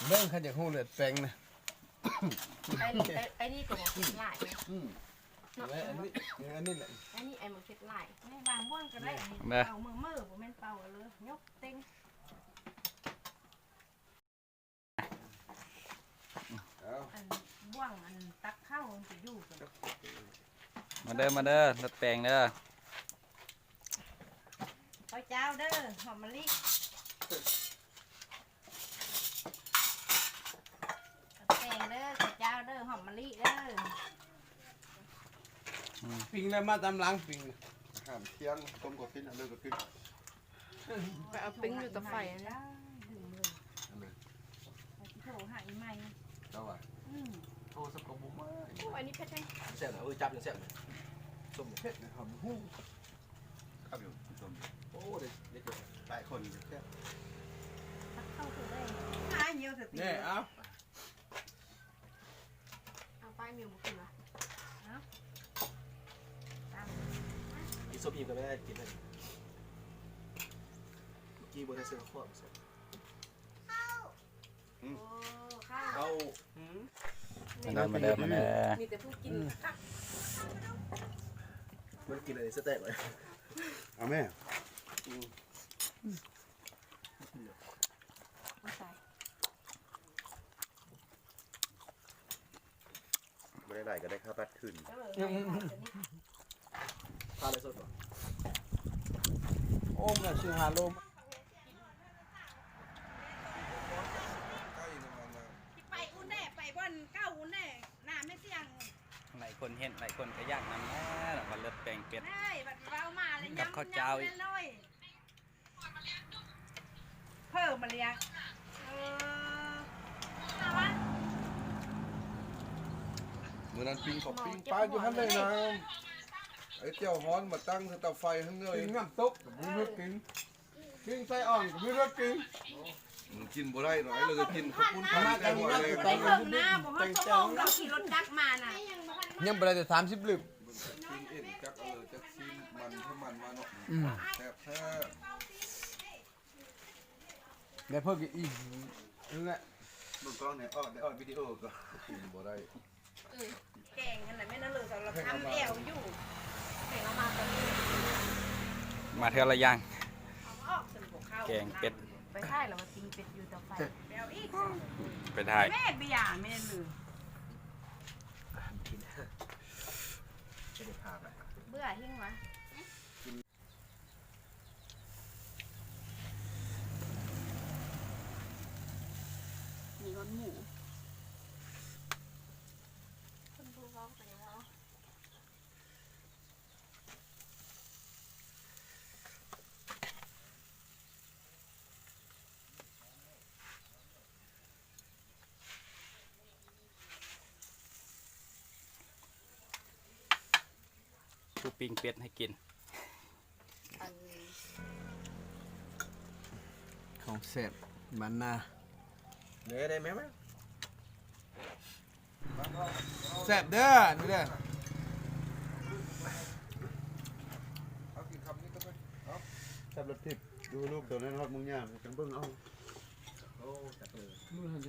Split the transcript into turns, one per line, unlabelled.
เบิ่งเขาจะหูเลือดแปลงนะ
ไอ้นี่ก็บอกคิดหลาย
อันนี้แหละ
ไอ้นี่ไอ้มันคิดหลายไม่บางว่างก็ได้เป่ามือผมเป็นเป่าเลยยกเต็งอันว่างอันตักข้าวมันจะอยู่กัน
มาเด้อรถแปลงเด้อ
ข้าวเจ้าเด้อหอมมะลิแปลงเด้อข้าวเจ้าเด้อหอมมะลิเด้อ
ปิงแล้วมาตามหลังปิง
ห้ามเที่ยงต้มกบกินอันเลิกก็กิน
ไปเอาปิ้งอยู่ตะไฟนะถึงเลยโถหายไหม
เจ้าว่ะโทรสักกระบุ้มมา
อันนี้เพชรไง
แซ่บเหรอจับยังแซ่บเลยส้ม
เผ็ดนะครับหู้ครับอยู่ส้ม
โอ้เด็ก
หลายคนแค่
เข้าถึงได้หาเยอะสุด
เนี่ยเอา
ป้ายมิวมากินละ
กินส้มอิ่มกันไม่ได้กินเลยกีบนเส้นข้าว
ข้าว
มาเด้อ
มีแต่ผู้กิน
มันกินอะไรสเต็กเลย
เอาแม่ไม่ได้ไหลก็ได้ข้าวปัดขึ้น
ข้าวอะไรสดป่ะ
โอ้มน่ะชื่อฮาโลม
ไปอุ่นแน่ไปบ่อนเก้าอุ่นแน่น้ำไม่เสี่ยง
หลายคนเห็นหลายคนก็ยากนำนะวันรถแปลงเป็ด
ได้บัดเรามาเลย
กับข้าวเจ้าอีก
เพิ่มมาเลี้ยง
เมื่อนั้นปิงขอบปิงปลาอยู่ข้างในน้ำไอ้เจ้าฮ้อนมาตั้งเตาไฟข้างเงย
ปิงน้ำตกกับมีรสกินปิงไส้อ่อนกับมีรสกิน
กินบ่ได้หน่อยเลยกินข้าวปุ้นข้าวแกงอะไร
ไปเบิ่งหน้าบอกว่าชั่วโมงเราขี่รถจักรมาน่ะ
ยังบ่ได้แต่30ลึก
กินเอ็นจักจักซีมันให้มันมาเนาะแซ่บแท้
แล้วเพิ่งอีกนั่นแหละ
มึงกล้องเนี่ยอ้อวิดีโอก็กินบ่ได้
แกงกันน่ะแม่นั่นเลยสำหรับทำแอวอยู่แกงเอามาตอนนี้
มาเท่าไรยัง
ออกสนุกข้าว
แกงเป็ด
ไปถ่ายแล้วมาตีเป็ดอยู่ต่อไปแอวอีก
ไปถ่าย
แม่เบียร์แม่ลืม
กินจะได้พาไป
เบื่อหิ้งวะมีก้อนหมูคนดูร้องไปแล้ว
ปูปิ้งเป็ดให้กิน
ของแซ่บบ้านนา
เนื้อได้ไหมมั้ย
แซ่บเด้อนี่เด้อ
เอากินคำนี้ก็ไปเอาแซ่บรสทิพย์ดูลูกตัวนั้นฮอดมึงย่างจังเบิ่งเอา
โอ้จับเลย